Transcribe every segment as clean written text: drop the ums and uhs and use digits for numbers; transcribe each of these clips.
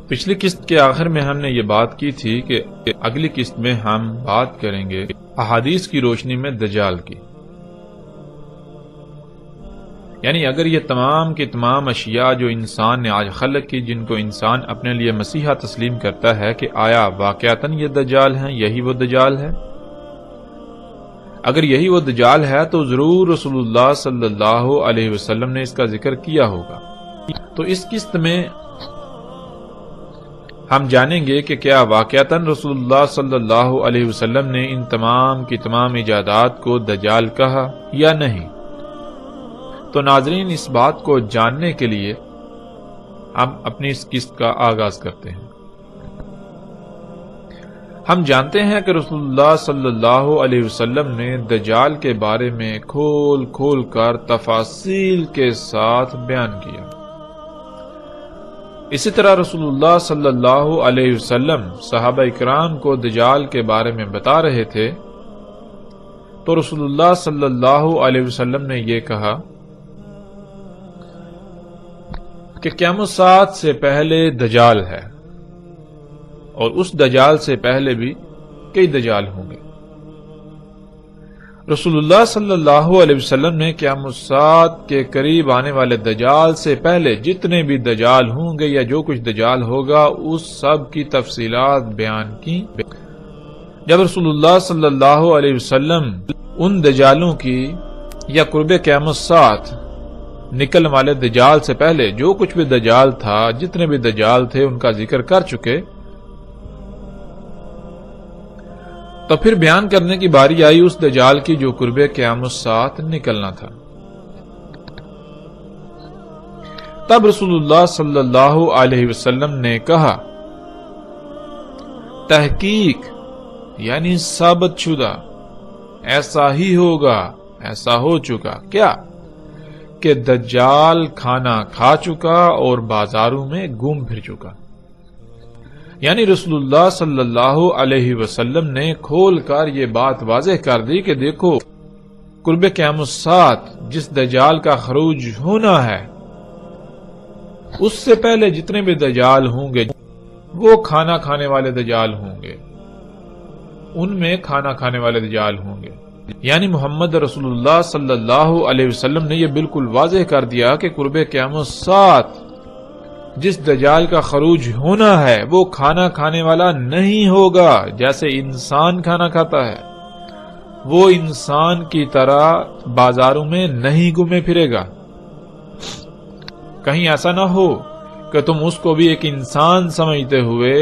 پچھلی قسط کے آخر میں ہم نے یہ بات کی تھی کہ اگلی قسط میں ہم بات کریں گے احادیث کی روشنی میں دجال کی، یعنی اگر یہ تمام کی تمام اشیاء جو انسان نے آج خلق کی، جن کو انسان اپنے لیے مسیحا تسلیم کرتا ہے کہ آیا واقعتاً یہ دجال ہیں، یہی وہ دجال ہے؟ اگر یہی وہ دجال ہے تو ضرور رسول اللہ صلی اللہ علیہ وسلم نے اس کا ذکر کیا ہوگا۔ تو اس قسط میں ہم جانیں گے کہ کیا واقعتاً رسول اللہ صلی اللہ علیہ وسلم نے ان تمام کی تمام ایجادات کو دجال کہا یا نہیں۔ تو ناظرین، اس بات کو جاننے کے لیے ہم اپنی اس قسط کا آغاز کرتے ہیں۔ ہم جانتے ہیں کہ رسول اللہ صلی اللہ علیہ وسلم نے دجال کے بارے میں کھول کھول کر تفاصیل کے ساتھ بیان کیا۔ اسی طرح رسول اللہ صلی اللہ علیہ وسلم صحابہ اکرام کو دجال کے بارے میں بتا رہے تھے تو رسول اللہ صلی اللہ علیہ وسلم نے یہ کہا کہ قیامت الساعۃ سے پہلے دجال ہے، اور اس دجال سے پہلے بھی کئی دجال ہوں گے۔ رسول اللہ صلی اللہ علیہ وسلم نے قیامت الساعۃ کے قریب آنے والے دجال سے پہلے جتنے بھی دجال ہوں گے یا جو کچھ دجال ہوگا اس سب کی تفصیلات بیان کی۔ جب رسول اللہ صلی اللہ علیہ وسلم ان دجالوں کی یا قرب قیامت الساعۃ نکلنے والے دجال سے پہلے جو کچھ بھی دجال تھا، جتنے بھی دجال تھے، ان کا ذکر کر چکے، تو پھر بیان کرنے کی باری آئی اس دجال کی جو قرب قیامت الساعۃ نکلنا تھا۔ تب رسول اللہ صلی اللہ علیہ وسلم نے کہا، تحقیق یعنی ثابت شدہ، ایسا ہی ہوگا، ایسا ہو چکا کیا کہ دجال کھانا کھا چکا اور بازاروں میں گھوم پھر چکا۔ یعنی رسول اللہ صلی اللہ علیہ وسلم نے کھول کر یہ بات واضح کر دی کہ دیکھو، قرب قیامت الساعۃ جس دجال کا خروج ہونا ہے، اس سے پہلے جتنے بھی دجال ہوں گے وہ کھانا کھانے والے دجال ہوں گے، ان میں کھانا کھانے والے دجال ہوں گے۔ یعنی محمد رسول اللہ صلی اللہ علیہ وسلم نے یہ بالکل واضح کر دیا کہ قرب قیامت الساعۃ جس دجال کا خروج ہونا ہے وہ کھانا کھانے والا نہیں ہوگا جیسے انسان کھانا کھاتا ہے، وہ انسان کی طرح بازاروں میں نہیں گھومے پھرے گا۔ کہیں ایسا نہ ہو کہ تم اس کو بھی ایک انسان سمجھتے ہوئے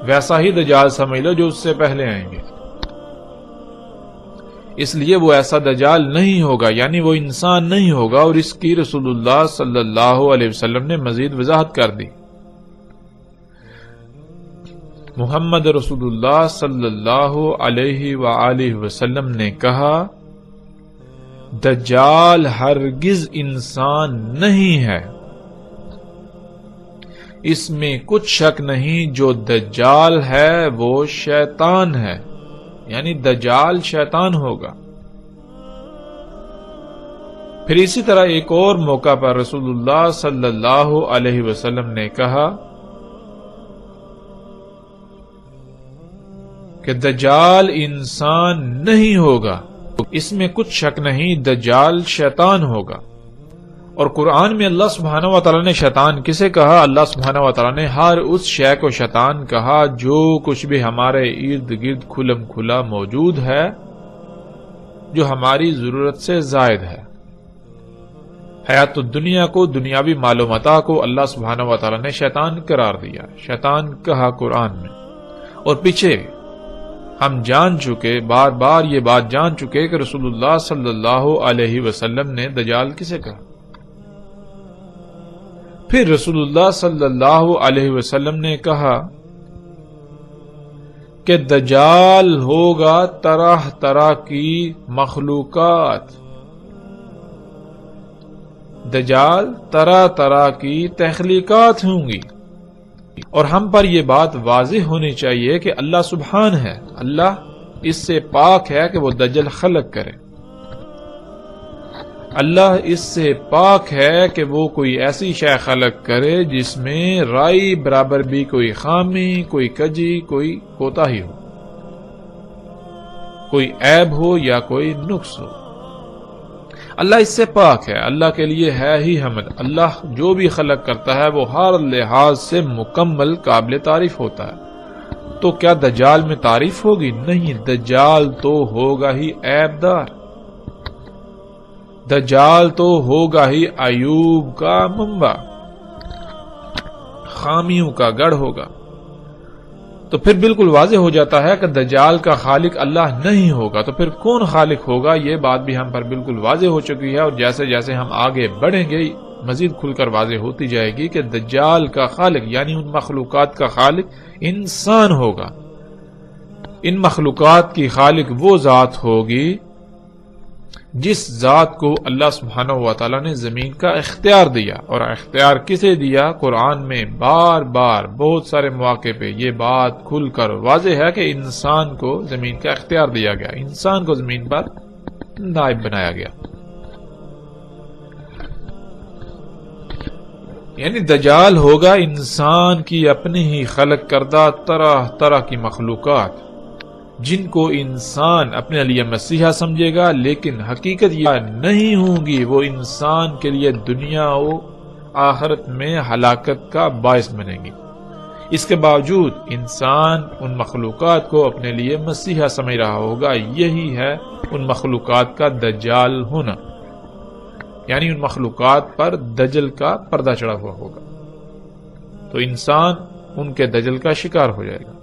ویسا ہی دجال سمجھ لو جو اس سے پہلے آئیں گے۔ اس لیے وہ ایسا دجال نہیں ہوگا، یعنی وہ انسان نہیں ہوگا، اور اس کی رسول اللہ صلی اللہ علیہ وسلم نے مزید وضاحت کر دی۔ محمد رسول اللہ صلی اللہ علیہ وآلہ وسلم نے کہا، دجال ہرگز انسان نہیں ہے، اس میں کچھ شک نہیں، جو دجال ہے وہ شیطان ہے، یعنی دجال شیطان ہوگا۔ پھر اسی طرح ایک اور موقع پر رسول اللہ صلی اللہ علیہ وسلم نے کہا کہ دجال انسان نہیں ہوگا، اس میں کچھ شک نہیں، دجال شیطان ہوگا۔ اور قرآن میں اللہ سبحانہ و تعالیٰ نے شیطان کسے کہا؟ اللہ سبحانہ و تعالیٰ نے ہر اس شے کو شیطان کہا جو کچھ بھی ہمارے ارد گرد کھلم کھلا موجود ہے، جو ہماری ضرورت سے زائد ہے۔ حیات الدنیا کو، دنیاوی مال و متاع کو اللہ سبحانہ و تعالیٰ نے شیطان قرار دیا، شیطان کہا قرآن میں۔ اور پیچھے ہم جان چکے، بار بار یہ بات جان چکے کہ رسول اللہ صلی اللہ علیہ وسلم نے دجال کسے کہا۔ پھر رسول اللہ صلی اللہ علیہ وسلم نے کہا کہ دجال ہوگا طرح طرح کی مخلوقات، دجال طرح طرح کی تخلیقات ہوں گی، اور ہم پر یہ بات واضح ہونی چاہیے کہ اللہ سبحان ہے، اللہ اس سے پاک ہے کہ وہ دجال خلق کرے۔ اللہ اس سے پاک ہے کہ وہ کوئی ایسی شے خلق کرے جس میں رائی برابر بھی کوئی خامی، کوئی کجی، کوئی کوتاہی ہو، کوئی عیب ہو یا کوئی نقص ہو۔ اللہ اس سے پاک ہے، اللہ کے لیے ہے ہی حمد۔ اللہ جو بھی خلق کرتا ہے وہ ہر لحاظ سے مکمل قابل تعریف ہوتا ہے۔ تو کیا دجال میں تعریف ہوگی؟ نہیں، دجال تو ہوگا ہی عیب دار، دجال تو ہوگا ہی عیوب کا منبع، خامیوں کا گڑھ ہوگا۔ تو پھر بالکل واضح ہو جاتا ہے کہ دجال کا خالق اللہ نہیں ہوگا، تو پھر کون خالق ہوگا؟ یہ بات بھی ہم پر بالکل واضح ہو چکی ہے، اور جیسے جیسے ہم آگے بڑھیں گے مزید کھل کر واضح ہوتی جائے گی کہ دجال کا خالق یعنی ان مخلوقات کا خالق انسان ہوگا۔ ان مخلوقات کی خالق وہ ذات ہوگی جس ذات کو اللہ سبحانہ و تعالیٰ نے زمین کا اختیار دیا، اور اختیار کسے دیا؟ قرآن میں بار بار بہت سارے مواقع پہ یہ بات کھل کر واضح ہے کہ انسان کو زمین کا اختیار دیا گیا، انسان کو زمین پر نائب بنایا گیا۔ یعنی دجال ہوگا انسان کی اپنی ہی خلق کردہ طرح طرح کی مخلوقات جن کو انسان اپنے لیے مسیحا سمجھے گا، لیکن حقیقت یہ نہیں ہوں گی، وہ انسان کے لیے دنیا و آخرت میں ہلاکت کا باعث بنے گی۔ اس کے باوجود انسان ان مخلوقات کو اپنے لیے مسیحا سمجھ رہا ہوگا۔ یہی ہے ان مخلوقات کا دجال ہونا، یعنی ان مخلوقات پر دجل کا پردہ چڑھا ہوا ہوگا، تو انسان ان کے دجل کا شکار ہو جائے گا۔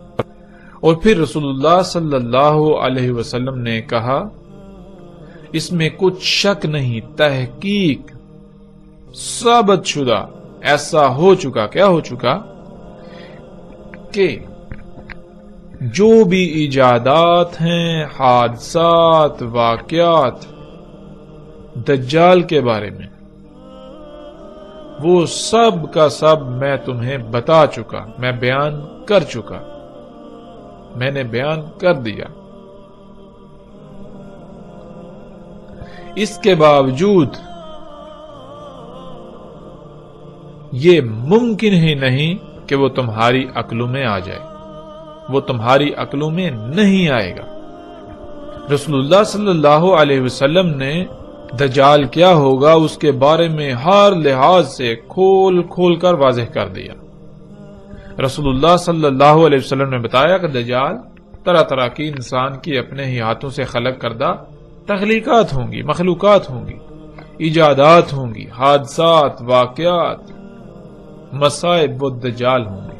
اور پھر رسول اللہ صلی اللہ علیہ وسلم نے کہا، اس میں کچھ شک نہیں، تحقیق ثابت شدہ، ایسا ہو چکا۔ کیا ہو چکا؟ کہ جو بھی ایجادات ہیں، حادثات، واقعات دجال کے بارے میں، وہ سب کا سب میں تمہیں بتا چکا، میں بیان کر چکا، میں نے بیان کر دیا۔ اس کے باوجود یہ ممکن ہی نہیں کہ وہ تمہاری عقلوں میں آ جائے، وہ تمہاری عقلوں میں نہیں آئے گا۔ رسول اللہ صلی اللہ علیہ وسلم نے دجال کیا ہوگا اس کے بارے میں ہر لحاظ سے کھول کھول کر واضح کر دیا۔ رسول اللہ صلی اللہ علیہ وسلم نے بتایا کہ دجال طرح طرح کی انسان کی اپنے ہی ہاتھوں سے خلق کردہ تخلیقات ہوں گی، مخلوقات ہوں گی، ایجادات ہوں گی، حادثات، واقعات، مصائب و دجال ہوں گے،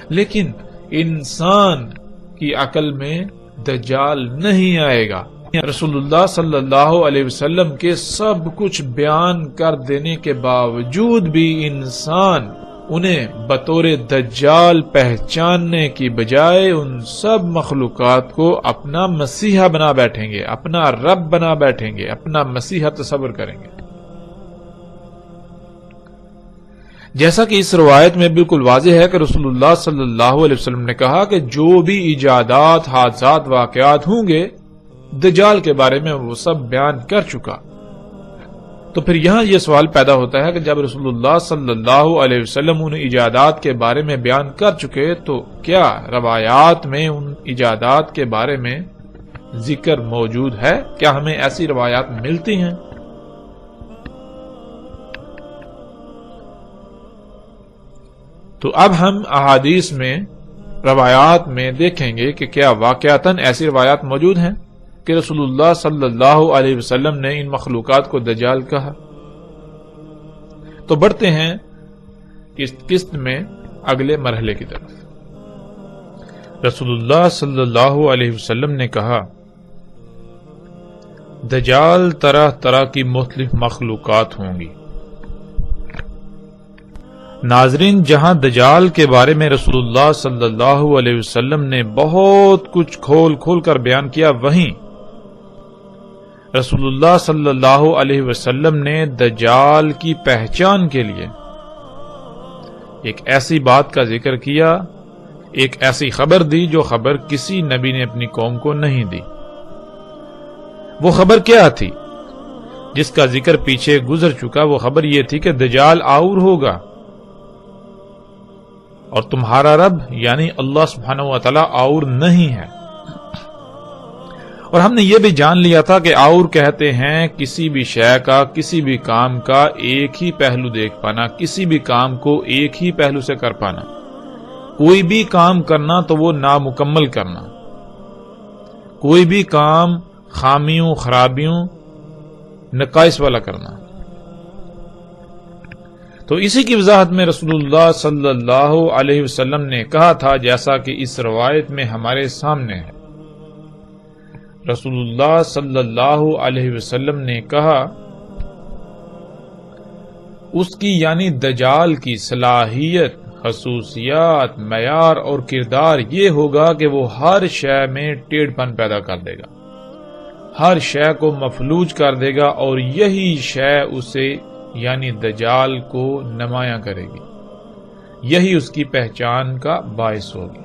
لیکن انسان کی عقل میں دجال نہیں آئے گا۔ رسول اللہ صلی اللہ علیہ وسلم کے سب کچھ بیان کر دینے کے باوجود بھی انسان انہیں بطور دجال پہچاننے کی بجائے ان سب مخلوقات کو اپنا مسیحا بنا بیٹھیں گے، اپنا رب بنا بیٹھیں گے، اپنا مسیحا تصور کریں گے۔ جیسا کہ اس روایت میں بالکل واضح ہے کہ رسول اللہ صلی اللہ علیہ وسلم نے کہا کہ جو بھی ایجادات، حادثات، واقعات ہوں گے دجال کے بارے میں وہ سب بیان کر چکا۔ تو پھر یہاں یہ سوال پیدا ہوتا ہے کہ جب رسول اللہ صلی اللہ علیہ وسلم ان ایجادات کے بارے میں بیان کر چکے تو کیا روایات میں ان ایجادات کے بارے میں ذکر موجود ہے؟ کیا ہمیں ایسی روایات ملتی ہیں؟ تو اب ہم احادیث میں، روایات میں دیکھیں گے کہ کیا واقعتاً ایسی روایات موجود ہیں کہ رسول اللہ صلی اللہ علیہ وسلم نے ان مخلوقات کو دجال کہا۔ تو بڑھتے ہیں قسط میں اگلے مرحلے کی طرف۔ رسول اللہ صلی اللہ علیہ وسلم نے کہا، دجال طرح طرح کی مختلف مخلوقات ہوں گی۔ ناظرین، جہاں دجال کے بارے میں رسول اللہ صلی اللہ علیہ وسلم نے بہت کچھ کھول کھول کر بیان کیا، وہیں رسول اللہ صلی اللہ علیہ وسلم نے دجال کی پہچان کے لیے ایک ایسی بات کا ذکر کیا، ایک ایسی خبر دی جو خبر کسی نبی نے اپنی قوم کو نہیں دی۔ وہ خبر کیا تھی؟ جس کا ذکر پیچھے گزر چکا، وہ خبر یہ تھی کہ دجال آور ہوگا، اور تمہارا رب یعنی اللہ سبحانہ و تعالی آور نہیں ہے۔ اور ہم نے یہ بھی جان لیا تھا کہ آور کہتے ہیں کسی بھی شے کا، کسی بھی کام کا ایک ہی پہلو دیکھ پانا، کسی بھی کام کو ایک ہی پہلو سے کر پانا، کوئی بھی کام کرنا تو وہ نامکمل کرنا، کوئی بھی کام خامیوں، خرابیوں، نقائص والا کرنا۔ تو اسی کی وضاحت میں رسول اللہ صلی اللہ علیہ وسلم نے کہا تھا، جیسا کہ اس روایت میں ہمارے سامنے ہے۔ رسول اللہ صلی اللہ علیہ وسلم نے کہا، اس کی یعنی دجال کی صلاحیت، خصوصیات، معیار اور کردار یہ ہوگا کہ وہ ہر شے میں ٹیڑھ پن پیدا کر دے گا، ہر شے کو مفلوج کر دے گا، اور یہی شے اسے یعنی دجال کو نمایاں کرے گی، یہی اس کی پہچان کا باعث ہوگی۔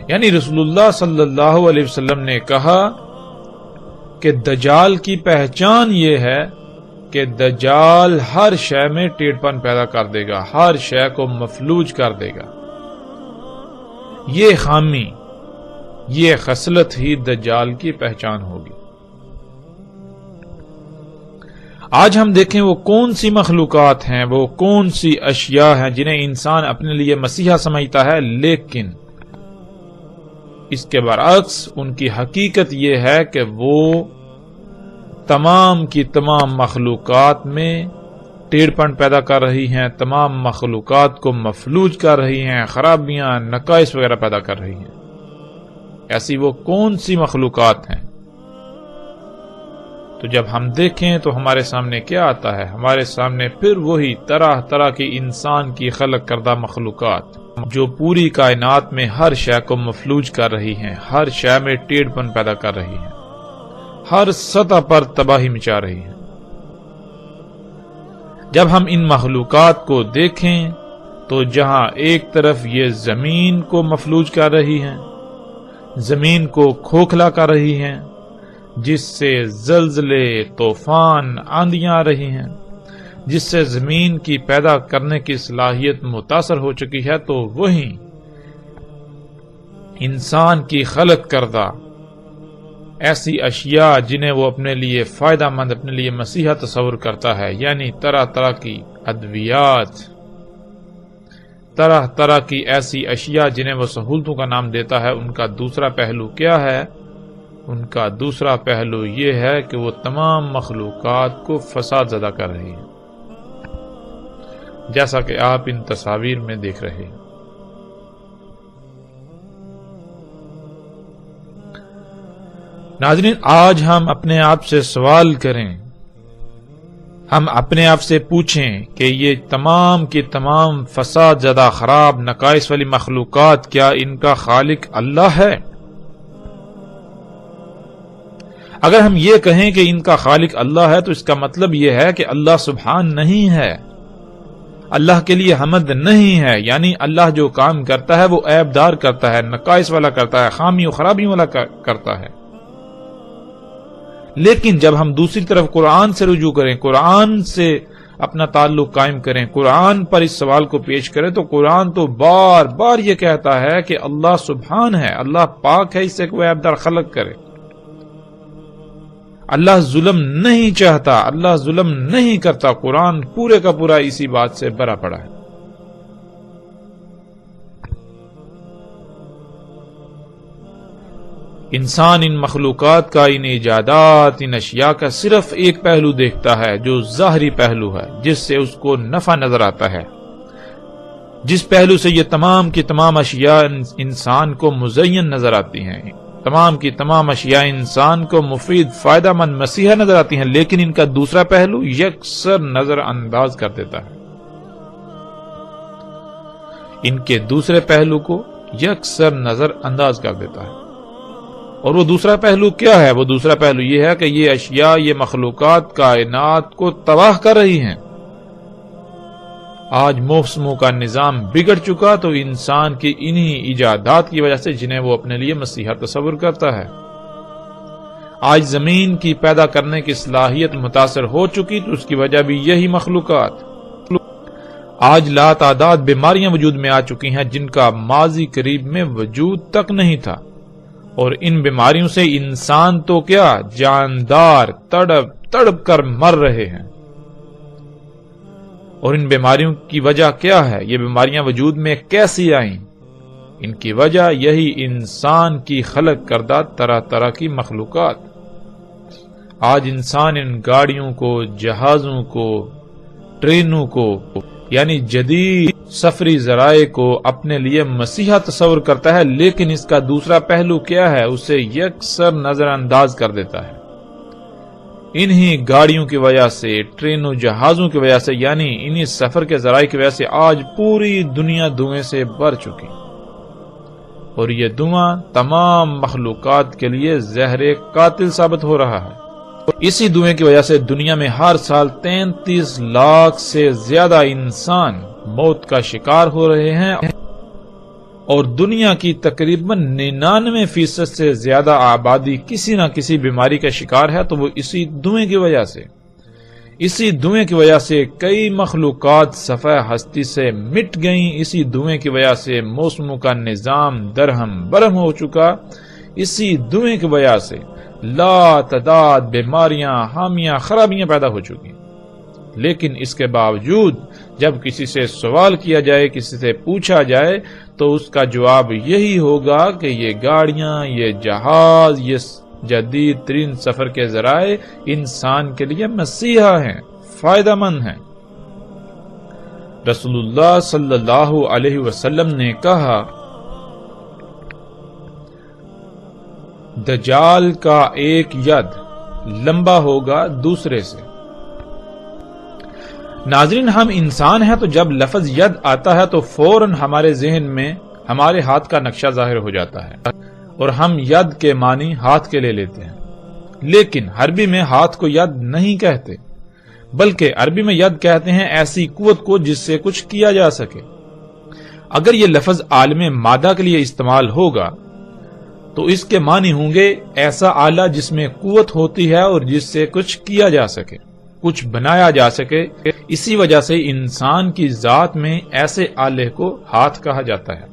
یعنی رسول اللہ صلی اللہ علیہ وسلم نے کہا کہ دجال کی پہچان یہ ہے کہ دجال ہر شے میں ٹیڑھ پن پیدا کر دے گا، ہر شے کو مفلوج کر دے گا۔ یہ خامی، یہ خصلت ہی دجال کی پہچان ہوگی۔ آج ہم دیکھیں وہ کون سی مخلوقات ہیں، وہ کون سی اشیاء ہیں جنہیں انسان اپنے لیے مسیحا سمجھتا ہے، لیکن اس کے برعکس ان کی حقیقت یہ ہے کہ وہ تمام کی تمام مخلوقات میں ٹیڑھ پن پیدا کر رہی ہیں، تمام مخلوقات کو مفلوج کر رہی ہیں، خرابیاں، نقائص وغیرہ پیدا کر رہی ہیں۔ ایسی وہ کون سی مخلوقات ہیں؟ تو جب ہم دیکھیں تو ہمارے سامنے کیا آتا ہے؟ ہمارے سامنے پھر وہی طرح طرح کی انسان کی خلق کردہ مخلوقات جو پوری کائنات میں ہر شے کو مفلوج کر رہی ہیں، ہر شے میں ٹیڑھ پن پیدا کر رہی ہیں، ہر سطح پر تباہی مچا رہی ہیں۔ جب ہم ان مخلوقات کو دیکھیں تو جہاں ایک طرف یہ زمین کو مفلوج کر رہی ہیں، زمین کو کھوکھلا کر رہی ہیں، جس سے زلزلے، طوفان، آندیاں آ رہی ہیں، جس سے زمین کی پیدا کرنے کی صلاحیت متاثر ہو چکی ہے، تو وہیں انسان کی خلق کردہ ایسی اشیاء جنہیں وہ اپنے لیے فائدہ مند، اپنے لیے مسیحا تصور کرتا ہے، یعنی طرح طرح کی ادویات، طرح طرح کی ایسی اشیاء جنہیں وہ سہولتوں کا نام دیتا ہے، ان کا دوسرا پہلو کیا ہے؟ ان کا دوسرا پہلو یہ ہے کہ وہ تمام مخلوقات کو فساد زدہ کر رہی ہے، جیسا کہ آپ ان تصاویر میں دیکھ رہے ہیں۔ ناظرین، آج ہم اپنے آپ سے سوال کریں، ہم اپنے آپ سے پوچھیں کہ یہ تمام کی تمام فساد زدہ، خراب، نقائص والی مخلوقات کیا ان کا خالق اللہ ہے؟ اگر ہم یہ کہیں کہ ان کا خالق اللہ ہے تو اس کا مطلب یہ ہے کہ اللہ سبحان نہیں ہے، اللہ کے لیے حمد نہیں ہے، یعنی اللہ جو کام کرتا ہے وہ عیب دار کرتا ہے، نقائص والا کرتا ہے، خامی و خرابی والا کرتا ہے۔ لیکن جب ہم دوسری طرف قرآن سے رجوع کریں، قرآن سے اپنا تعلق قائم کریں، قرآن پر اس سوال کو پیش کریں، تو قرآن تو بار بار یہ کہتا ہے کہ اللہ سبحان ہے، اللہ پاک ہے اس سے کوئی عیب دار خلق کرے۔ اللہ ظلم نہیں چاہتا، اللہ ظلم نہیں کرتا، قرآن پورے کا پورا اسی بات سے بھرا پڑا ہے۔ انسان ان مخلوقات کا، ان ایجادات، ان اشیاء کا صرف ایک پہلو دیکھتا ہے جو ظاہری پہلو ہے، جس سے اس کو نفع نظر آتا ہے، جس پہلو سے یہ تمام کی تمام اشیاء انسان کو مزین نظر آتی ہیں، تمام کی تمام اشیاء انسان کو مفید، فائدہ مند، مسیحا نظر آتی ہیں، لیکن ان کا دوسرا پہلو یکسر نظر انداز کر دیتا ہے۔ ان کے دوسرے پہلو کو یکسر نظر انداز کر دیتا ہے۔ اور وہ دوسرا پہلو کیا ہے؟ وہ دوسرا پہلو یہ ہے کہ یہ اشیاء، یہ مخلوقات کائنات کو تباہ کر رہی ہیں۔ آج موسموں کا نظام بگڑ چکا تو انسان کی انہی ایجادات کی وجہ سے، جنہیں وہ اپنے لیے مسیحا تصور کرتا ہے۔ آج زمین کی پیدا کرنے کی صلاحیت متاثر ہو چکی تو اس کی وجہ بھی یہی مخلوقات۔ آج لا تعداد بیماریاں وجود میں آ چکی ہیں جن کا ماضی قریب میں وجود تک نہیں تھا، اور ان بیماریوں سے انسان تو کیا جاندار تڑپ تڑپ کر مر رہے ہیں۔ اور ان بیماریوں کی وجہ کیا ہے؟ یہ بیماریاں وجود میں کیسی آئیں؟ ان کی وجہ یہی انسان کی خلق کردہ طرح طرح کی مخلوقات۔ آج انسان ان گاڑیوں کو، جہازوں کو، ٹرینوں کو، یعنی جدید سفری ذرائع کو اپنے لیے مسیحا تصور کرتا ہے، لیکن اس کا دوسرا پہلو کیا ہے؟ اسے یکسر نظر انداز کر دیتا ہے۔ انہی گاڑیوں کی وجہ سے، ٹرینوں جہازوں کی وجہ سے، یعنی انہی سفر کے ذرائع کی وجہ سے آج پوری دنیا دھوئیں سے بھر چکی، اور یہ دھواں تمام مخلوقات کے لیے زہر قاتل ثابت ہو رہا ہے۔ اسی دھوئیں کی وجہ سے دنیا میں ہر سال 33 لاکھ سے زیادہ انسان موت کا شکار ہو رہے ہیں، اور دنیا کی تقریباً 99% سے زیادہ آبادی کسی نہ کسی بیماری کا شکار ہے، تو وہ اسی دھوئیں کی وجہ سے۔ اسی دھوئیں کی وجہ سے کئی مخلوقات صفحہ ہستی سے مٹ گئیں، اسی دھوئیں کی وجہ سے موسموں کا نظام درہم برہم ہو چکا، اسی دھوئیں کی وجہ سے لا تعداد بیماریاں، حامیاں، خرابیاں پیدا ہو چکی۔ لیکن اس کے باوجود جب کسی سے سوال کیا جائے، کسی سے پوچھا جائے، تو اس کا جواب یہی ہوگا کہ یہ گاڑیاں، یہ جہاز، یہ جدید ترین سفر کے ذرائع انسان کے لیے مسیحا ہیں، فائدہ مند ہیں۔ رسول اللہ صلی اللہ علیہ وسلم نے کہا، دجال کا ایک ید لمبا ہوگا دوسرے سے۔ ناظرین، ہم انسان ہیں تو جب لفظ ید آتا ہے تو فوراً ہمارے ذہن میں ہمارے ہاتھ کا نقشہ ظاہر ہو جاتا ہے، اور ہم ید کے معنی ہاتھ کے لے لیتے ہیں۔ لیکن عربی میں ہاتھ کو ید نہیں کہتے، بلکہ عربی میں ید کہتے ہیں ایسی قوت کو جس سے کچھ کیا جا سکے۔ اگر یہ لفظ عالم مادہ کے لیے استعمال ہوگا تو اس کے معنی ہوں گے ایسا آلہ جس میں قوت ہوتی ہے اور جس سے کچھ کیا جا سکے، کچھ بنایا جا سکے۔ اسی وجہ سے انسان کی ذات میں ایسے آلے کو ہاتھ کہا جاتا ہے۔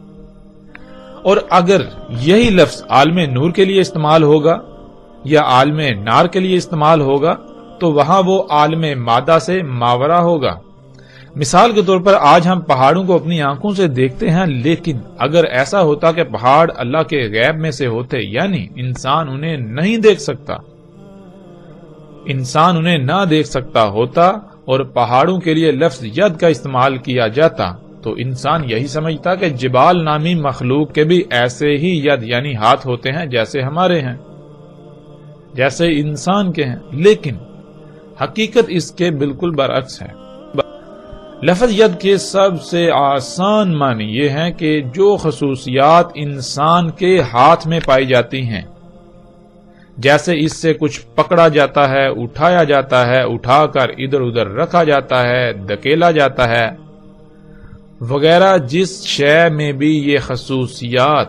اور اگر یہی لفظ عالم نور کے لیے استعمال ہوگا یا عالم نار کے لیے استعمال ہوگا تو وہاں وہ عالم مادہ سے ماورا ہوگا۔ مثال کے طور پر آج ہم پہاڑوں کو اپنی آنکھوں سے دیکھتے ہیں، لیکن اگر ایسا ہوتا کہ پہاڑ اللہ کے غیب میں سے ہوتے، یعنی انسان انہیں نہیں دیکھ سکتا، انسان انہیں نہ دیکھ سکتا ہوتا اور پہاڑوں کے لیے لفظ ید کا استعمال کیا جاتا، تو انسان یہی سمجھتا کہ جبال نامی مخلوق کے بھی ایسے ہی ید یعنی ہاتھ ہوتے ہیں جیسے ہمارے ہیں، جیسے انسان کے ہیں۔ لیکن حقیقت اس کے بالکل برعکس ہے۔ لفظ ید کے سب سے آسان معنی یہ ہے کہ جو خصوصیات انسان کے ہاتھ میں پائی جاتی ہیں، جیسے اس سے کچھ پکڑا جاتا ہے، اٹھایا جاتا ہے، اٹھا کر ادھر ادھر رکھا جاتا ہے، دھکیلا جاتا ہے وغیرہ، جس شے میں بھی یہ خصوصیات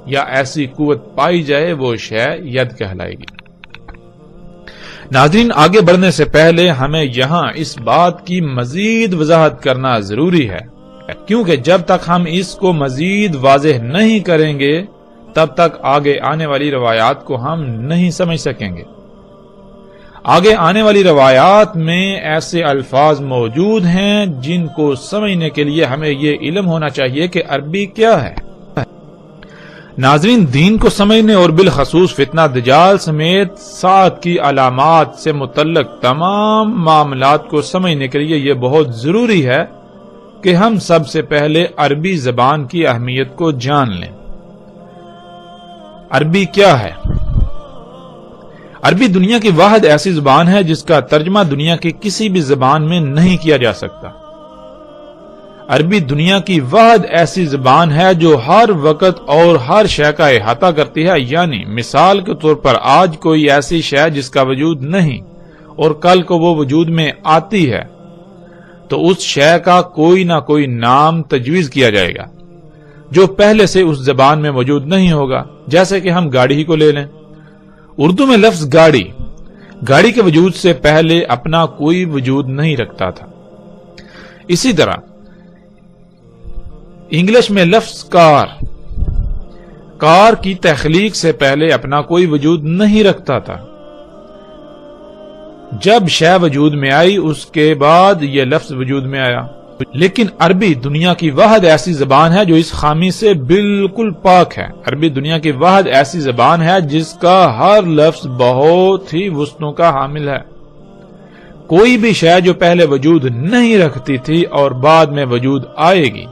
یا ایسی قوت پائی جائے وہ شے ید کہلائے گی۔ ناظرین، آگے بڑھنے سے پہلے ہمیں یہاں اس بات کی مزید وضاحت کرنا ضروری ہے، کیونکہ جب تک ہم اس کو مزید واضح نہیں کریں گے تب تک آگے آنے والی روایات کو ہم نہیں سمجھ سکیں گے۔ آگے آنے والی روایات میں ایسے الفاظ موجود ہیں جن کو سمجھنے کے لیے ہمیں یہ علم ہونا چاہیے کہ عربی کیا ہے۔ ناظرین، دین کو سمجھنے اور بالخصوص فتنہ دجال سمیت ساتھ کی علامات سے متعلق تمام معاملات کو سمجھنے کے لیے یہ بہت ضروری ہے کہ ہم سب سے پہلے عربی زبان کی اہمیت کو جان لیں۔ عربی کیا ہے؟ عربی دنیا کی واحد ایسی زبان ہے جس کا ترجمہ دنیا کی کسی بھی زبان میں نہیں کیا جا سکتا۔ عربی دنیا کی واحد ایسی زبان ہے جو ہر وقت اور ہر شے کا احاطہ کرتی ہے، یعنی مثال کے طور پر آج کوئی ایسی شے جس کا وجود نہیں اور کل کو وہ وجود میں آتی ہے تو اس شے کا کوئی نہ کوئی نام تجویز کیا جائے گا جو پہلے سے اس زبان میں موجود نہیں ہوگا۔ جیسے کہ ہم گاڑی ہی کو لے لیں، اردو میں لفظ گاڑی کے وجود سے پہلے اپنا کوئی وجود نہیں رکھتا تھا. اسی طرح انگلش میں لفظ کار کی تخلیق سے پہلے اپنا کوئی وجود نہیں رکھتا تھا. جب شے وجود میں آئی اس کے بعد یہ لفظ وجود میں آیا. لیکن عربی دنیا کی واحد ایسی زبان ہے جو اس خامی سے بالکل پاک ہے. عربی دنیا کی واحد ایسی زبان ہے جس کا ہر لفظ بہت ہی وسعتوں کا حامل ہے. کوئی بھی شے جو پہلے وجود نہیں رکھتی تھی اور بعد میں وجود آئے گی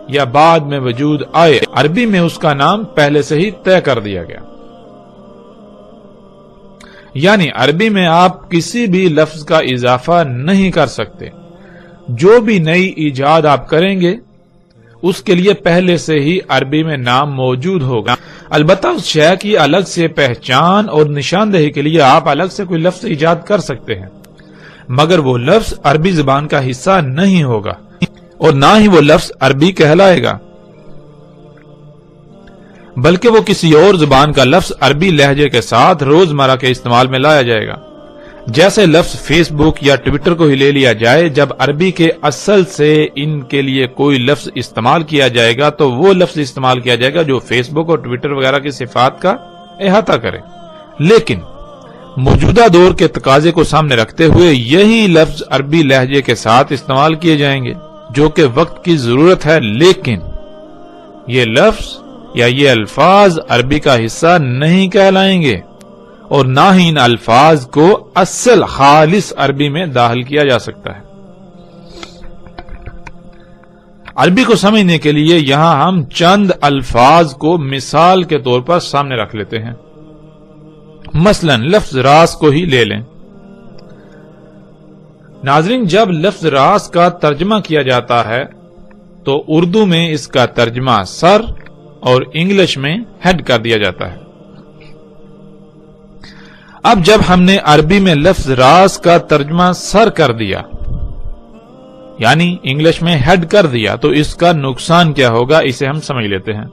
یا بعد میں وجود آئے، عربی میں اس کا نام پہلے سے ہی طے کر دیا گیا. یعنی عربی میں آپ کسی بھی لفظ کا اضافہ نہیں کر سکتے. جو بھی نئی ایجاد آپ کریں گے اس کے لیے پہلے سے ہی عربی میں نام موجود ہوگا. البتہ اس شے کی الگ سے پہچان اور نشاندہی کے لیے آپ الگ سے کوئی لفظ ایجاد کر سکتے ہیں، مگر وہ لفظ عربی زبان کا حصہ نہیں ہوگا اور نہ ہی وہ لفظ عربی کہلائے گا، بلکہ وہ کسی اور زبان کا لفظ عربی لہجے کے ساتھ روزمرہ کے استعمال میں لایا جائے گا. جیسے لفظ فیس بک یا ٹویٹر کو ہی لے لیا جائے، جب عربی کے اصل سے ان کے لیے کوئی لفظ استعمال کیا جائے گا تو وہ لفظ استعمال کیا جائے گا جو فیس بک اور ٹویٹر وغیرہ کی صفات کا احاطہ کرے. لیکن موجودہ دور کے تقاضے کو سامنے رکھتے ہوئے یہی لفظ عربی لہجے کے ساتھ استعمال کیے جائیں گے جو کہ وقت کی ضرورت ہے. لیکن یہ لفظ یا یہ الفاظ عربی کا حصہ نہیں کہلائیں گے اور نہ ہی ان الفاظ کو اصل خالص عربی میں داخل کیا جا سکتا ہے. عربی کو سمجھنے کے لیے یہاں ہم چند الفاظ کو مثال کے طور پر سامنے رکھ لیتے ہیں. مثلا لفظ راس کو ہی لے لیں. ناظرین، جب لفظ راس کا ترجمہ کیا جاتا ہے تو اردو میں اس کا ترجمہ سر اور انگلش میں ہیڈ کر دیا جاتا ہے. اب جب ہم نے عربی میں لفظ راس کا ترجمہ سر کر دیا یعنی انگلش میں ہیڈ کر دیا تو اس کا نقصان کیا ہوگا اسے ہم سمجھ لیتے ہیں.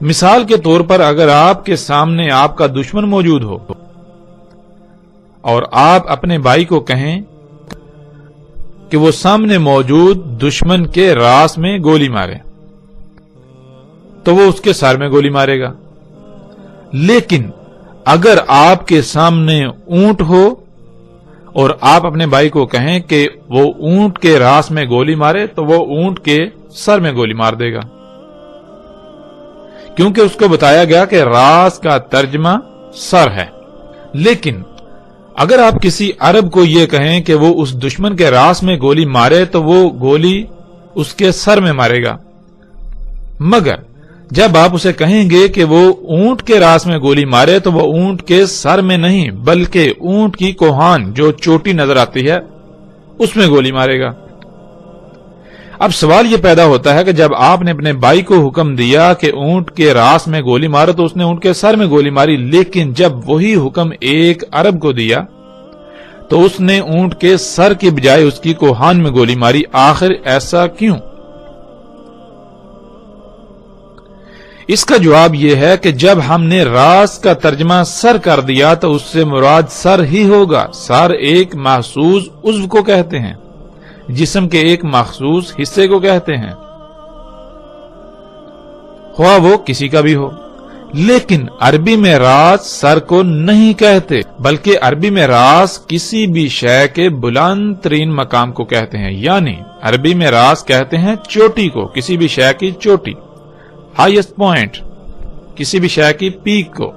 مثال کے طور پر اگر آپ کے سامنے آپ کا دشمن موجود ہو اور آپ اپنے بھائی کو کہیں کہ وہ سامنے موجود دشمن کے راس میں گولی مارے تو وہ اس کے سر میں گولی مارے گا. لیکن اگر آپ کے سامنے اونٹ ہو اور آپ اپنے بھائی کو کہیں کہ وہ اونٹ کے راس میں گولی مارے تو وہ اونٹ کے سر میں گولی مار دے گا، کیونکہ اس کو بتایا گیا کہ راس کا ترجمہ سر ہے. لیکن اگر آپ کسی عرب کو یہ کہیں کہ وہ اس دشمن کے راس میں گولی مارے تو وہ گولی اس کے سر میں مارے گا، مگر جب آپ اسے کہیں گے کہ وہ اونٹ کے راس میں گولی مارے تو وہ اونٹ کے سر میں نہیں بلکہ اونٹ کی کوہان جو چوٹی نظر آتی ہے اس میں گولی مارے گا. اب سوال یہ پیدا ہوتا ہے کہ جب آپ نے اپنے بھائی کو حکم دیا کہ اونٹ کے راس میں گولی مارو تو اس نے اونٹ کے سر میں گولی ماری، لیکن جب وہی حکم ایک عرب کو دیا تو اس نے اونٹ کے سر کی بجائے اس کی کوہان میں گولی ماری. آخر ایسا کیوں؟ اس کا جواب یہ ہے کہ جب ہم نے راس کا ترجمہ سر کر دیا تو اس سے مراد سر ہی ہوگا. سر ایک محسوس عضو کو کہتے ہیں، جسم کے ایک مخصوص حصے کو کہتے ہیں، خواہ وہ کسی کا بھی ہو. لیکن عربی میں راس سر کو نہیں کہتے بلکہ عربی میں راس کسی بھی شے کے بلند ترین مقام کو کہتے ہیں. یعنی عربی میں راس کہتے ہیں چوٹی کو، کسی بھی شے کی چوٹی، ہائیسٹ پوائنٹ، کسی بھی شے کی پیک کو.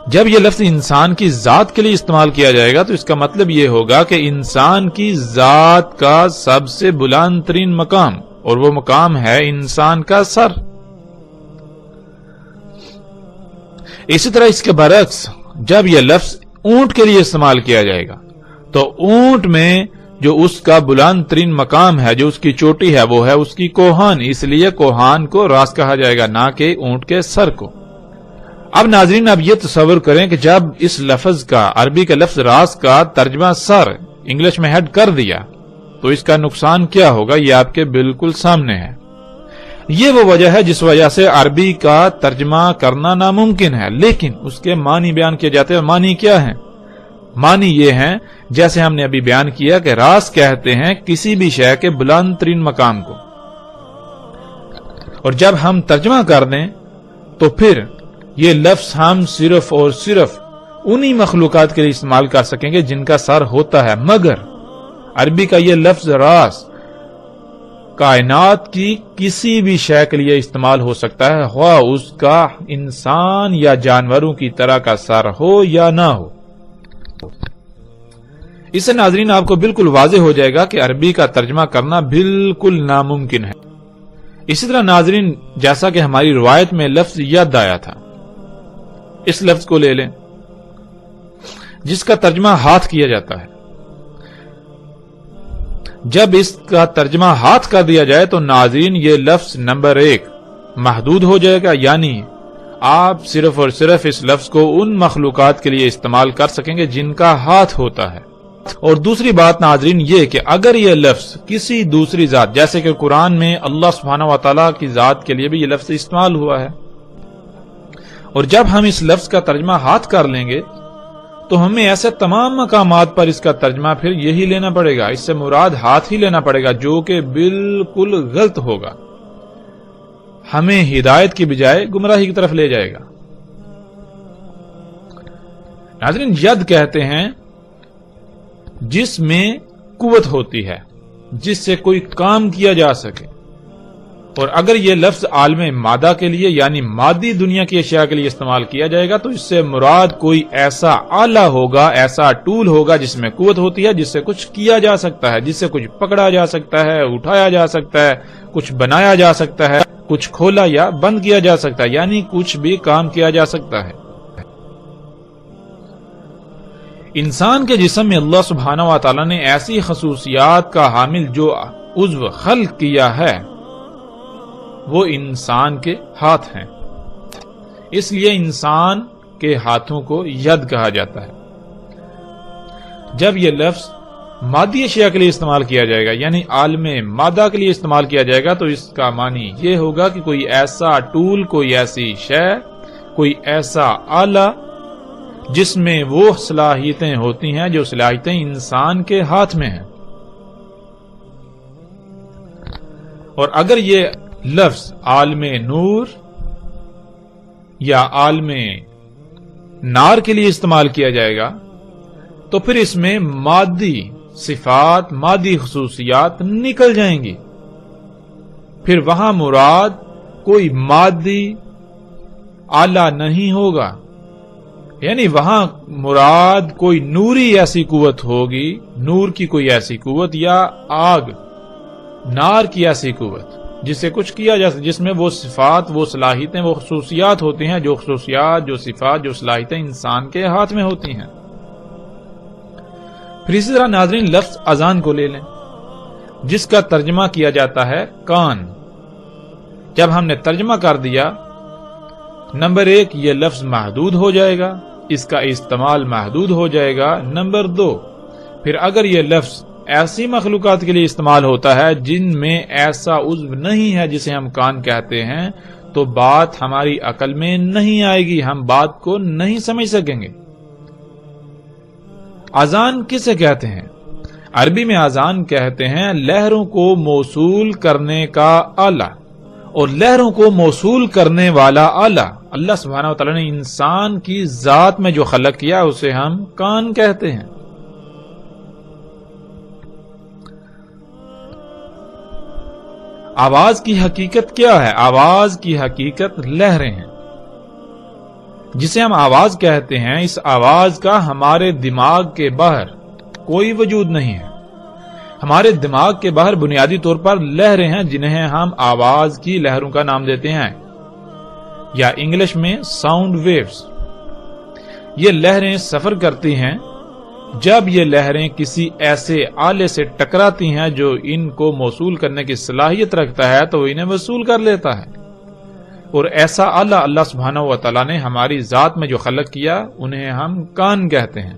جب یہ لفظ انسان کی ذات کے لیے استعمال کیا جائے گا تو اس کا مطلب یہ ہوگا کہ انسان کی ذات کا سب سے بلند ترین مقام، اور وہ مقام ہے انسان کا سر. اسی طرح اس کے برعکس جب یہ لفظ اونٹ کے لیے استعمال کیا جائے گا تو اونٹ میں جو اس کا بلند ترین مقام ہے، جو اس کی چوٹی ہے، وہ ہے اس کی کوہان. اس لیے کوہان کو راس کہا جائے گا، نہ کہ اونٹ کے سر کو. اب ناظرین، اب یہ تصور کریں کہ جب اس لفظ کا، عربی کے لفظ راس کا ترجمہ سر انگلش میں ہیڈ کر دیا تو اس کا نقصان کیا ہوگا، یہ آپ کے بالکل سامنے ہے. یہ وہ وجہ ہے جس وجہ سے عربی کا ترجمہ کرنا ناممکن ہے، لیکن اس کے معنی بیان کیے جاتے ہیں۔ معنی کیا ہیں؟ معنی یہ ہیں جیسے ہم نے ابھی بیان کیا کہ راس کہتے ہیں کسی بھی شے کے بلند ترین مقام کو، اور جب ہم ترجمہ کر دیں تو پھر یہ لفظ ہم صرف اور صرف انہی مخلوقات کے لیے استعمال کر سکیں گے جن کا سر ہوتا ہے، مگر عربی کا یہ لفظ راس کائنات کی کسی بھی شے کے لیے استعمال ہو سکتا ہے، خواہ اس کا انسان یا جانوروں کی طرح کا سر ہو یا نہ ہو۔ اس سے ناظرین آپ کو بالکل واضح ہو جائے گا کہ عربی کا ترجمہ کرنا بالکل ناممکن ہے۔ اسی طرح ناظرین جیسا کہ ہماری روایت میں لفظ ید آیا تھا، اس لفظ کو لے لیں جس کا ترجمہ ہاتھ کیا جاتا ہے۔ جب اس کا ترجمہ ہاتھ کر دیا جائے تو ناظرین یہ لفظ نمبر 1 محدود ہو جائے گا، یعنی آپ صرف اور صرف اس لفظ کو ان مخلوقات کے لیے استعمال کر سکیں گے جن کا ہاتھ ہوتا ہے۔ اور دوسری بات ناظرین یہ کہ اگر یہ لفظ کسی دوسری ذات، جیسے کہ قرآن میں اللہ سبحانہ و تعالیٰ کی ذات کے لیے بھی یہ لفظ استعمال ہوا ہے، اور جب ہم اس لفظ کا ترجمہ ہاتھ کر لیں گے تو ہمیں ایسے تمام مقامات پر اس کا ترجمہ پھر یہی لینا پڑے گا، اس سے مراد ہاتھ ہی لینا پڑے گا، جو کہ بالکل غلط ہوگا، ہمیں ہدایت کی بجائے گمراہی کی طرف لے جائے گا۔ ناظرین ید کہتے ہیں جس میں قوت ہوتی ہے، جس سے کوئی کام کیا جا سکے، اور اگر یہ لفظ عالم مادہ کے لیے یعنی مادی دنیا کی اشیاء کے لیے استعمال کیا جائے گا تو اس سے مراد کوئی ایسا آلہ ہوگا، ایسا ٹول ہوگا جس میں قوت ہوتی ہے، جس سے کچھ کیا جا سکتا ہے، جس سے کچھ پکڑا جا سکتا ہے، اٹھایا جا سکتا ہے، کچھ بنایا جا سکتا ہے، کچھ کھولا یا بند کیا جا سکتا ہے، یعنی کچھ بھی کام کیا جا سکتا ہے۔ انسان کے جسم میں اللہ سبحانہ و تعالیٰ نے ایسی خصوصیات کا حامل جو عضو خلق کیا ہے وہ انسان کے ہاتھ ہیں، اس لیے انسان کے ہاتھوں کو ید کہا جاتا ہے۔ جب یہ لفظ مادی اشیاء کے لیے استعمال کیا جائے گا یعنی عالم مادہ کے لیے استعمال کیا جائے گا تو اس کا معنی یہ ہوگا کہ کوئی ایسا ٹول، کوئی ایسی شے، کوئی ایسا آلہ جس میں وہ صلاحیتیں ہوتی ہیں جو صلاحیتیں انسان کے ہاتھ میں ہیں۔ اور اگر یہ لفظ عالم نور یا عالم نار کے لیے استعمال کیا جائے گا تو پھر اس میں مادی صفات، مادی خصوصیات نکل جائیں گی، پھر وہاں مراد کوئی مادی آلہ نہیں ہوگا، یعنی وہاں مراد کوئی نوری ایسی قوت ہوگی، نور کی کوئی ایسی قوت یا آگ، نار کی ایسی قوت جس سے کچھ کیا جا سکتا، جس میں وہ صفات، وہ صلاحیتیں، وہ خصوصیات ہوتی ہیں، جو خصوصیات، جو صفات، جو صلاحیتیں انسان کے ہاتھ میں ہوتی ہیں۔ پھر اسی طرح ناظرین لفظ اذان کو لے لیں جس کا ترجمہ کیا جاتا ہے کان۔ جب ہم نے ترجمہ کر دیا، نمبر 1 یہ لفظ محدود ہو جائے گا، اس کا استعمال محدود ہو جائے گا۔ نمبر 2 پھر اگر یہ لفظ ایسی مخلوقات کے لیے استعمال ہوتا ہے جن میں ایسا عضو نہیں ہے جسے ہم کان کہتے ہیں تو بات ہماری عقل میں نہیں آئے گی، ہم بات کو نہیں سمجھ سکیں گے۔ اذان کسے کہتے ہیں؟ عربی میں اذان کہتے ہیں لہروں کو موصول کرنے کا آلہ، اور لہروں کو موصول کرنے والا آلہ اللہ سبحانہ و تعالیٰ نے انسان کی ذات میں جو خلق کیا اسے ہم کان کہتے ہیں۔ آواز کی حقیقت کیا ہے؟ آواز کی حقیقت لہریں ہیں۔ جسے ہم آواز کہتے ہیں، اس آواز کا ہمارے دماغ کے باہر کوئی وجود نہیں ہے۔ ہمارے دماغ کے باہر بنیادی طور پر لہریں ہیں جنہیں ہم آواز کی لہروں کا نام دیتے ہیں، یا انگلش میں ساؤنڈ ویوز۔ یہ لہریں سفر کرتی ہیں، جب یہ لہریں کسی ایسے آلے سے ٹکراتی ہیں جو ان کو موصول کرنے کی صلاحیت رکھتا ہے تو انہیں وصول کر لیتا ہے، اور ایسا آلہ اللہ سبحانہ و تعالیٰ نے ہماری ذات میں جو خلق کیا انہیں ہم کان کہتے ہیں۔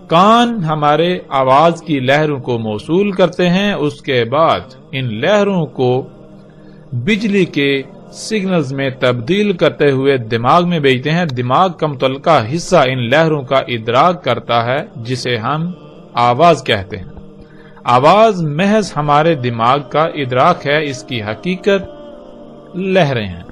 کان ہمارے آواز کی لہروں کو موصول کرتے ہیں، اس کے بعد ان لہروں کو بجلی کے سگنلز میں تبدیل کرتے ہوئے دماغ میں بھیجتے ہیں۔ دماغ کا متعلقہ حصہ ان لہروں کا ادراک کرتا ہے جسے ہم آواز کہتے ہیں۔ آواز محض ہمارے دماغ کا ادراک ہے، اس کی حقیقت لہریں ہیں۔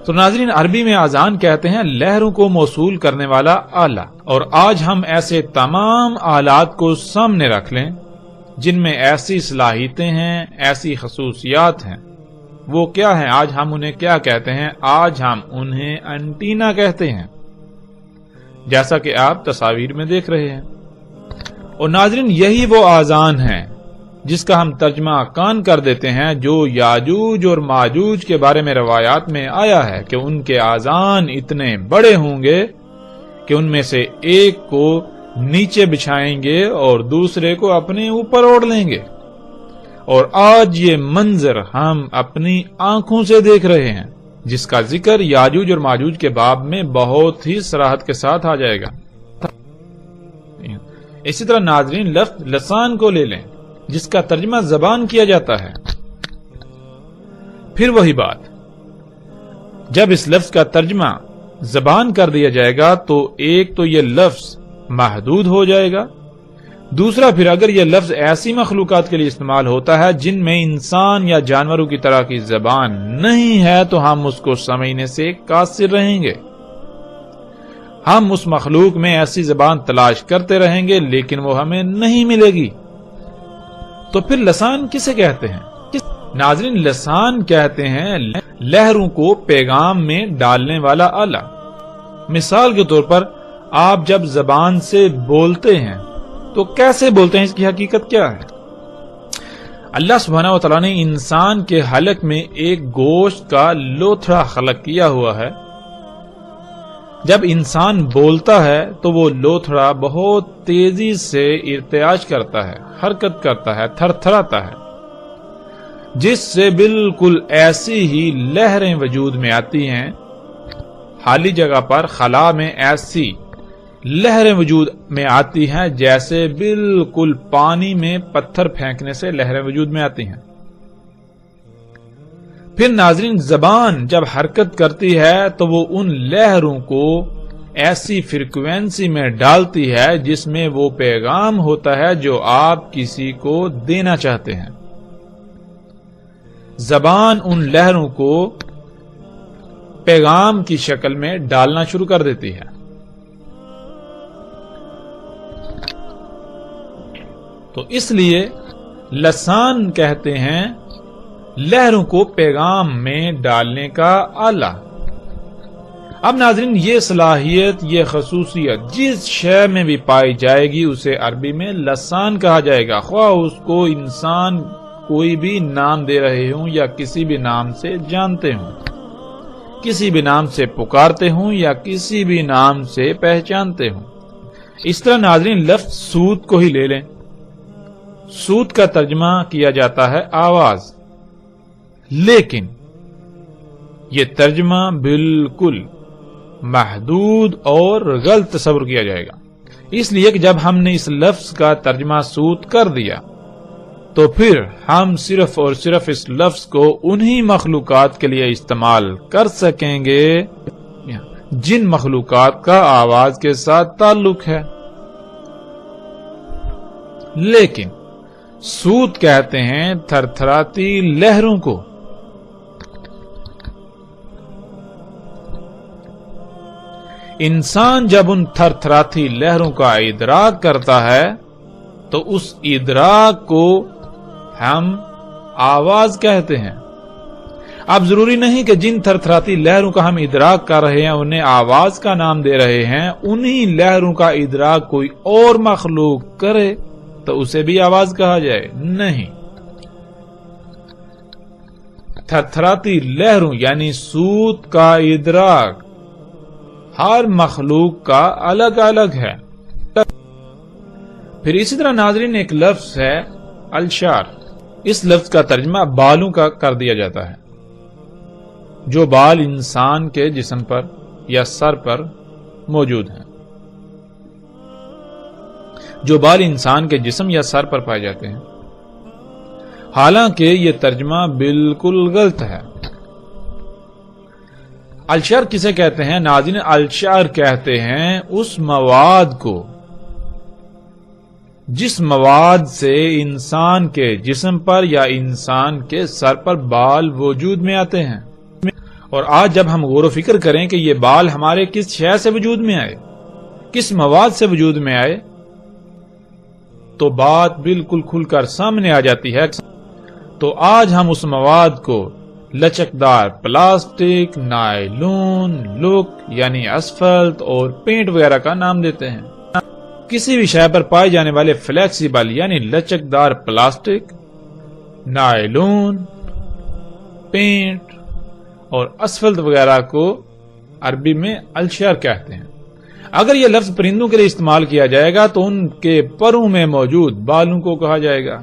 تو ناظرین، عربی میں اذان کہتے ہیں لہروں کو موصول کرنے والا آلہ، اور آج ہم ایسے تمام آلات کو سامنے رکھ لیں جن میں ایسی صلاحیتیں ہیں، ایسی خصوصیات ہیں۔ وہ کیا ہیں؟ آج ہم انہیں کیا کہتے ہیں؟ آج ہم انہیں انٹینا کہتے ہیں، جیسا کہ آپ تصاویر میں دیکھ رہے ہیں۔ اور ناظرین، یہی وہ اذان ہے جس کا ہم ترجمہ کان کر دیتے ہیں، جو یاجوج اور ماجوج کے بارے میں روایات میں آیا ہے کہ ان کے اذان اتنے بڑے ہوں گے کہ ان میں سے ایک کو نیچے بچھائیں گے اور دوسرے کو اپنے اوپر اوڑھ لیں گے۔ اور آج یہ منظر ہم اپنی آنکھوں سے دیکھ رہے ہیں، جس کا ذکر یاجوج اور ماجوج کے باب میں بہت ہی صراحت کے ساتھ آ جائے گا۔ اسی طرح ناظرین، لفظ لسان کو لے لیں جس کا ترجمہ زبان کیا جاتا ہے۔ پھر وہی بات، جب اس لفظ کا ترجمہ زبان کر دیا جائے گا تو ایک تو یہ لفظ محدود ہو جائے گا، دوسرا پھر اگر یہ لفظ ایسی مخلوقات کے لیے استعمال ہوتا ہے جن میں انسان یا جانوروں کی طرح کی زبان نہیں ہے تو ہم اس کو سمجھنے سے قاصر رہیں گے۔ ہم اس مخلوق میں ایسی زبان تلاش کرتے رہیں گے لیکن وہ ہمیں نہیں ملے گی۔ تو پھر لسان کسے کہتے ہیں؟ ناظرین، لسان کہتے ہیں لہروں کو پیغام میں ڈالنے والا آلہ۔ مثال کے طور پر آپ جب زبان سے بولتے ہیں تو کیسے بولتے ہیں؟ اس کی حقیقت کیا ہے؟ اللہ سبحانہ و تعالیٰ نے انسان کے حلق میں ایک گوشت کا لوتھڑا خلق کیا ہوا ہے۔ جب انسان بولتا ہے تو وہ لوتھڑا بہت تیزی سے ارتعاش کرتا ہے، حرکت کرتا ہے، تھر تھراتا ہے، جس سے بالکل ایسی ہی لہریں وجود میں آتی ہیں۔ خالی جگہ پر خلا میں ایسی لہریں وجود میں آتی ہیں جیسے بالکل پانی میں پتھر پھینکنے سے لہریں وجود میں آتی ہیں۔ پھر ناظرین، زبان جب حرکت کرتی ہے تو وہ ان لہروں کو ایسی فریکوینسی میں ڈالتی ہے جس میں وہ پیغام ہوتا ہے جو آپ کسی کو دینا چاہتے ہیں۔ زبان ان لہروں کو پیغام کی شکل میں ڈالنا شروع کر دیتی ہے۔ تو اس لیے لسان کہتے ہیں لہروں کو پیغام میں ڈالنے کا آلہ۔ اب ناظرین، یہ صلاحیت، یہ خصوصیت جس شے میں بھی پائی جائے گی اسے عربی میں لسان کہا جائے گا، خواہ اس کو انسان کوئی بھی نام دے رہے ہوں یا کسی بھی نام سے جانتے ہوں، کسی بھی نام سے پکارتے ہوں یا کسی بھی نام سے پہچانتے ہوں۔ اس طرح ناظرین، لفظ صوت کو ہی لے لیں۔ صوت کا ترجمہ کیا جاتا ہے آواز، لیکن یہ ترجمہ بالکل محدود اور غلط تصور کیا جائے گا، اس لیے کہ جب ہم نے اس لفظ کا ترجمہ صوت کر دیا تو پھر ہم صرف اور صرف اس لفظ کو انہی مخلوقات کے لیے استعمال کر سکیں گے جن مخلوقات کا آواز کے ساتھ تعلق ہے۔ لیکن صوت کہتے ہیں تھر تھراتی لہروں کو۔ انسان جب ان تھر تھراتی لہروں کا ادراک کرتا ہے تو اس ادراک کو ہم آواز کہتے ہیں۔ اب ضروری نہیں کہ جن تھر تھراتی لہروں کا ہم ادراک کر رہے ہیں انہیں آواز کا نام دے رہے ہیں، انہی لہروں کا ادراک کوئی اور مخلوق کرے تو اسے بھی آواز کہا جائے؟ نہیں، تھر تھراتی لہروں یعنی صوت کا ادراک ہر مخلوق کا الگ الگ ہے۔ پھر اسی طرح ناظرین، ایک لفظ ہے الشار۔ اس لفظ کا ترجمہ بالوں کا کر دیا جاتا ہے۔ جو بال انسان کے جسم پر یا سر پر موجود ہیں، جو بال انسان کے جسم یا سر پر پائے جاتے ہیں، حالانکہ یہ ترجمہ بالکل غلط ہے۔ الشر کسے کہتے ہیں؟ ناظرین، الشر کہتے ہیں اس مواد کو جس مواد سے انسان کے جسم پر یا انسان کے سر پر بال وجود میں آتے ہیں۔ اور آج جب ہم غور و فکر کریں کہ یہ بال ہمارے کس شے سے وجود میں آئے، کس مواد سے وجود میں آئے، تو بات بالکل کھل کر سامنے آ جاتی ہے۔ تو آج ہم اس مواد کو لچکدار پلاسٹک، نائلون، لک یعنی اسفلٹ اور پینٹ وغیرہ کا نام دیتے ہیں۔ کسی بھی شے پر پائے جانے والے فلیکسیبل یعنی لچکدار پلاسٹک، نائلون، پینٹ اور اسفلٹ وغیرہ کو عربی میں الشر کہتے ہیں۔ اگر یہ لفظ پرندوں کے لیے استعمال کیا جائے گا تو ان کے پروں میں موجود بالوں کو کہا جائے گا۔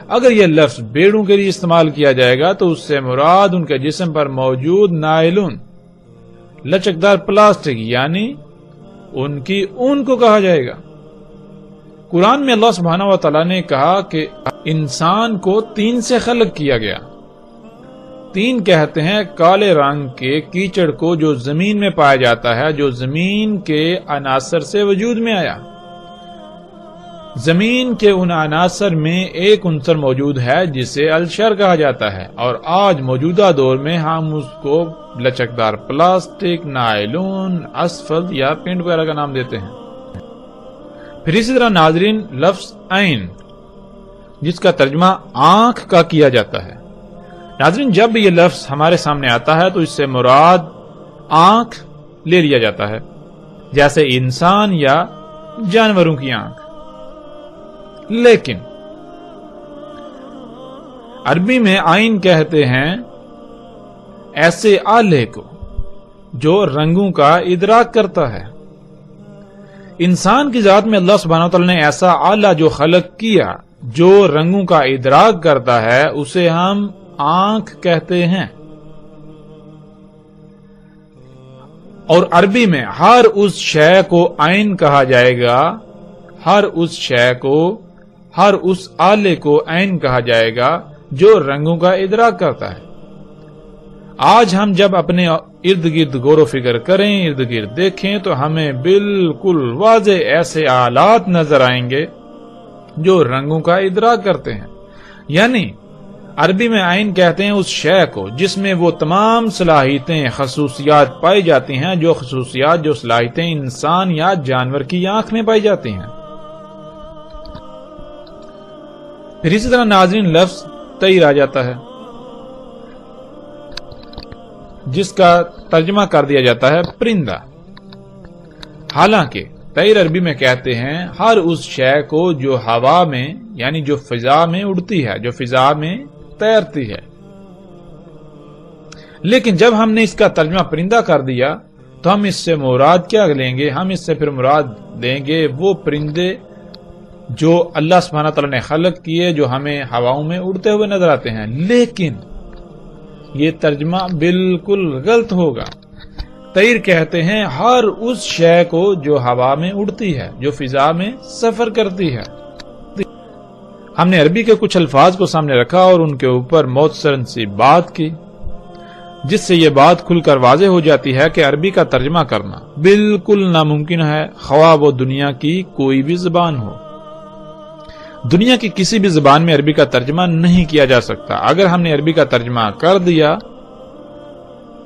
اگر یہ لفظ بیڑوں کے لیے استعمال کیا جائے گا تو اس سے مراد ان کے جسم پر موجود نائلون، لچکدار پلاسٹک یعنی ان کی اون کو کہا جائے گا۔ قرآن میں اللہ سبحانہ و تعالیٰ نے کہا کہ انسان کو 3 سے خلق کیا گیا۔ 3 کہتے ہیں کالے رنگ کے کیچڑ کو جو زمین میں پایا جاتا ہے، جو زمین کے عناصر سے وجود میں آیا۔ زمین کے ان عناصر میں ایک عنصر موجود ہے جسے الشر کہا جاتا ہے، اور آج موجودہ دور میں ہم اس کو لچکدار پلاسٹک، نائلون، اسفلٹ یا پینٹ وغیرہ کا نام دیتے ہیں۔ پھر اسی طرح ناظرین، لفظ عین جس کا ترجمہ آنکھ کا کیا جاتا ہے۔ ناظرین، جب بھی یہ لفظ ہمارے سامنے آتا ہے تو اس سے مراد آنکھ لے لیا جاتا ہے، جیسے انسان یا جانوروں کی آنکھ۔ لیکن عربی میں عین کہتے ہیں ایسے آلے کو جو رنگوں کا ادراک کرتا ہے۔ انسان کی ذات میں اللہ سبحانہ وتعالی نے ایسا آلہ جو خلق کیا جو رنگوں کا ادراک کرتا ہے، اسے ہم آنکھ کہتے ہیں۔ اور عربی میں ہر اس شے کو عین کہا جائے گا، ہر اس شے کو، ہر اس آلے کو عین کہا جائے گا جو رنگوں کا ادراک کرتا ہے۔ آج ہم جب اپنے ارد گرد غور و فکر کریں، ارد گرد دیکھیں، تو ہمیں بالکل واضح ایسے آلات نظر آئیں گے جو رنگوں کا ادراک کرتے ہیں۔ یعنی عربی میں عین کہتے ہیں اس شے کو جس میں وہ تمام صلاحیتیں، خصوصیات پائی جاتی ہیں، جو خصوصیات، جو صلاحیتیں انسان یا جانور کی آنکھ میں پائی جاتی ہیں۔ پھر اسی طرح ناظرین، لفظ طیر آ جاتا ہے جس کا ترجمہ کر دیا جاتا ہے پرندہ۔ حالانکہ طیر عربی میں کہتے ہیں ہر اس شے کو جو ہوا میں یعنی جو فضا میں اڑتی ہے، جو فضا میں تیرتی ہے۔ لیکن جب ہم نے اس کا ترجمہ پرندہ کر دیا تو ہم اس سے مراد کیا لیں گے؟ ہم اس سے پھر مراد لیں گے وہ پرندے جو اللہ سبحانہ تعالیٰ نے خلق کیے، جو ہمیں ہواؤں میں اڑتے ہوئے نظر آتے ہیں۔ لیکن یہ ترجمہ بالکل غلط ہوگا۔ طیر کہتے ہیں ہر اس شے کو جو ہوا میں اڑتی ہے، جو فضا میں سفر کرتی ہے۔ ہم نے عربی کے کچھ الفاظ کو سامنے رکھا اور ان کے اوپر مختصراً سی بات کی، جس سے یہ بات کھل کر واضح ہو جاتی ہے کہ عربی کا ترجمہ کرنا بالکل ناممکن ہے، خواہ وہ دنیا کی کوئی بھی زبان ہو۔ دنیا کی کسی بھی زبان میں عربی کا ترجمہ نہیں کیا جا سکتا۔ اگر ہم نے عربی کا ترجمہ کر دیا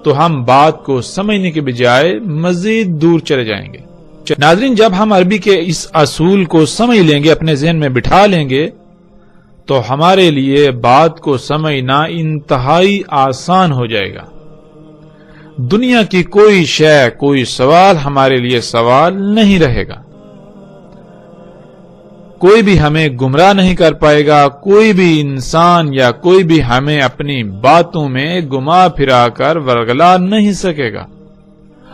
تو ہم بات کو سمجھنے کے بجائے مزید دور چلے جائیں گے۔ ناظرین، جب ہم عربی کے اس اصول کو سمجھ لیں گے، اپنے ذہن میں بٹھا لیں گے، تو ہمارے لیے بات کو سمجھنا انتہائی آسان ہو جائے گا۔ دنیا کی کوئی شے، کوئی سوال ہمارے لیے سوال نہیں رہے گا۔ کوئی بھی ہمیں گمراہ نہیں کر پائے گا، کوئی بھی انسان یا کوئی بھی ہمیں اپنی باتوں میں گما پھرا کر ورگلا نہیں سکے گا۔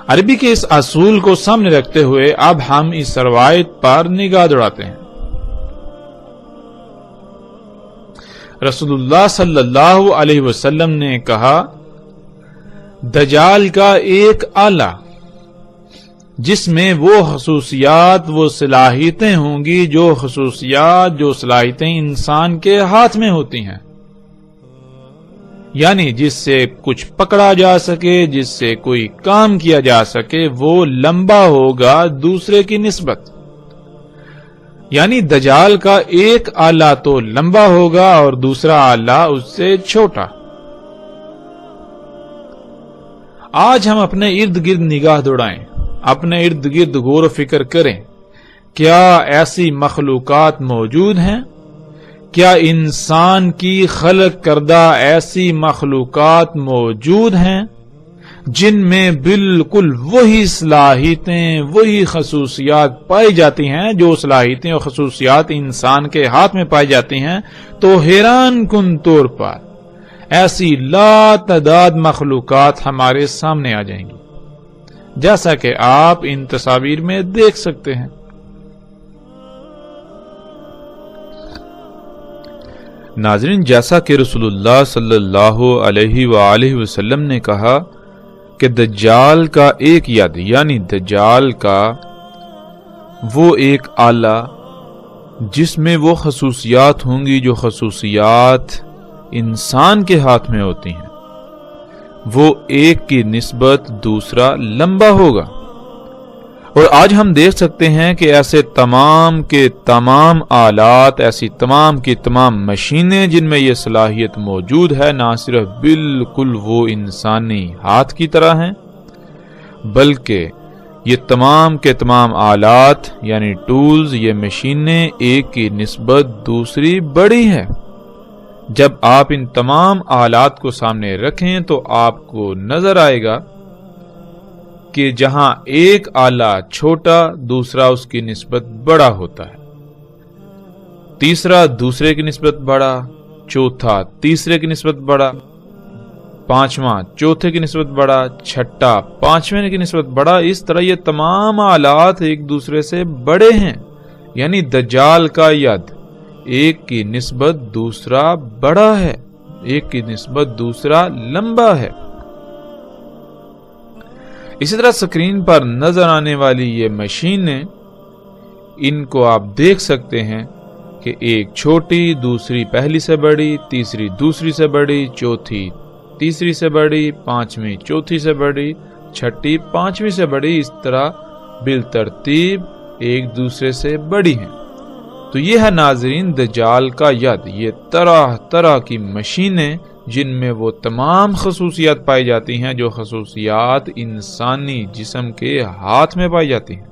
عربی کے اس اصول کو سامنے رکھتے ہوئے اب ہم اس روایت پر نگاہ دوڑاتے ہیں۔ رسول اللہ صلی اللہ علیہ وسلم نے کہا، دجال کا ایک آلہ جس میں وہ خصوصیات، وہ صلاحیتیں ہوں گی، جو خصوصیات، جو صلاحیتیں انسان کے ہاتھ میں ہوتی ہیں، یعنی جس سے کچھ پکڑا جا سکے، جس سے کوئی کام کیا جا سکے، وہ لمبا ہوگا دوسرے کی نسبت. یعنی دجال کا ایک آلہ تو لمبا ہوگا اور دوسرا آلہ اس سے چھوٹا. آج ہم اپنے ارد گرد نگاہ دوڑائیں، اپنے ارد گرد غور و فکر کریں. کیا ایسی مخلوقات موجود ہیں؟ کیا انسان کی خلق کردہ ایسی مخلوقات موجود ہیں جن میں بالکل وہی صلاحیتیں، وہی خصوصیات پائی جاتی ہیں جو صلاحیتیں اور خصوصیات انسان کے ہاتھ میں پائی جاتی ہیں؟ تو حیران کن طور پر ایسی لا تعداد مخلوقات ہمارے سامنے آ جائیں گی، جیسا کہ آپ ان تصاویر میں دیکھ سکتے ہیں. ناظرین، جیسا کہ رسول اللہ صلی اللہ علیہ وآلہ وسلم نے کہا کہ دجال کا ایک ید، یعنی دجال کا وہ ایک آلہ جس میں وہ خصوصیات ہوں گی جو خصوصیات انسان کے ہاتھ میں ہوتی ہیں، وہ ایک کی نسبت دوسرا لمبا ہوگا. اور آج ہم دیکھ سکتے ہیں کہ ایسے تمام کے تمام آلات، ایسی تمام کی تمام مشینیں جن میں یہ صلاحیت موجود ہے، نہ صرف بالکل وہ انسانی ہاتھ کی طرح ہیں، بلکہ یہ تمام کے تمام آلات یعنی ٹولز، یہ مشینیں ایک کی نسبت دوسری بڑی ہے. جب آپ ان تمام آلات کو سامنے رکھیں تو آپ کو نظر آئے گا کہ جہاں ایک آلہ چھوٹا، دوسرا اس کی نسبت بڑا ہوتا ہے، تیسرا دوسرے کی نسبت بڑا، چوتھا تیسرے کی نسبت بڑا، پانچواں چوتھے کی نسبت بڑا، چھٹا پانچویں کی نسبت بڑا. اس طرح یہ تمام آلات ایک دوسرے سے بڑے ہیں. یعنی دجال کا ید ایک کی نسبت دوسرا بڑا ہے، ایک کی نسبت دوسرا لمبا ہے. اسی طرح سکرین پر نظر آنے والی یہ مشینیں، ان کو آپ دیکھ سکتے ہیں کہ ایک چھوٹی، دوسری پہلی سے بڑی، تیسری دوسری سے بڑی، چوتھی تیسری سے بڑی، پانچویں چوتھی سے بڑی، چھٹی پانچویں سے بڑی، اس طرح بالترتیب ایک دوسرے سے بڑی ہیں. تو یہ ہے ناظرین دجال کا ید، یہ طرح طرح کی مشینیں جن میں وہ تمام خصوصیات پائی جاتی ہیں جو خصوصیات انسانی جسم کے ہاتھ میں پائی جاتی ہیں.